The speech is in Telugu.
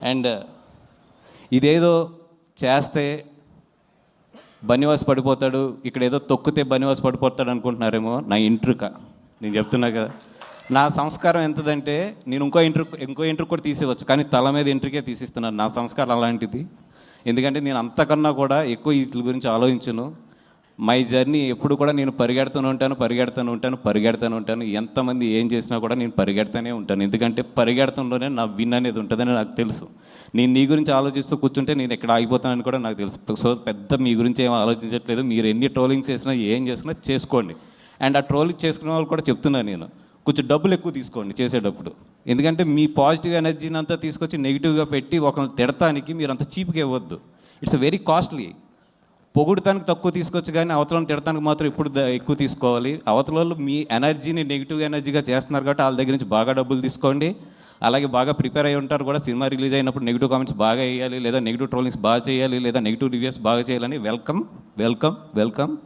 అండ్ ఇదేదో చేస్తే బనివాస్ పడిపోతాడు, ఇక్కడ ఏదో తొక్కితే బనివాస్ పడిపోతాడు అనుకుంటున్నారేమో. నా ఇంట్రుక నేను చెప్తున్నా కదా, నా సంస్కారం ఎంతదంటే నేను ఇంకో ఇంట్రుకు కూడా తీసేవచ్చు, కానీ తల మీద ఇంట్రుకే తీసిస్తున్నాను. నా సంస్కారం అలాంటిది. ఎందుకంటే నేను అంతకన్నా కూడా ఎక్కువ వీటి గురించి ఆలోచించను. మై జర్నీ ఎప్పుడు కూడా నేను పరిగెడుతూనే ఉంటాను. ఎంతమంది ఏం చేసినా కూడా నేను పరిగెడుతూనే ఉంటాను. ఎందుకంటే పరిగెడతంలోనే నా విన్ అనేది ఉంటుందని నాకు తెలుసు. నేను నీ గురించి ఆలోచిస్తూ కూర్చుంటే నేను ఎక్కడ ఆగిపోతానని కూడా నాకు తెలుసు. సో పెద్ద మీ గురించి ఏం ఆలోచించట్లేదు. మీరు ఎన్ని ట్రోలింగ్స్ చేసినా ఏం చేసినా చేసుకోండి. అండ్ ఆ ట్రోలింగ్ చేసుకునే వాళ్ళు కూడా చెప్తున్నాను నేను, కొంచెం డబ్బులు ఎక్కువ తీసుకోండి చేసేటప్పుడు. ఎందుకంటే మీ పాజిటివ్ ఎనర్జీని అంతా తీసుకొచ్చి నెగిటివ్గా పెట్టి ఒకరిని తిడటానికి మీరు అంత చీప్గా ఇవ్వద్దు. It's very costly. పొగుడుతానికి తక్కువ తీసుకోవచ్చు, కానీ అవతలను తిడటానికి మాత్రం ఇప్పుడు ఎక్కువ తీసుకోవాలి. అవతల మీ ఎనర్జీని నెగిటివ్ ఎనర్జీగా చేస్తున్నారు కాబట్టి వాళ్ళ దగ్గర నుంచి బాగా డబ్బులు తీసుకోండి. అలాగే బాగా ప్రిపేర్ అయి ఉంటారు కూడా. సినిమా రిలీజ్ అయినప్పుడు నెగిటివ్ కామెంట్స్ బాగా వేయాలి, లేదా నెగిటివ్ ట్రోలింగ్స్ బాగా చేయాలి, లేదా నెగిటివ్ రివ్యూస్ బాగా చేయాలని. వెల్కమ్.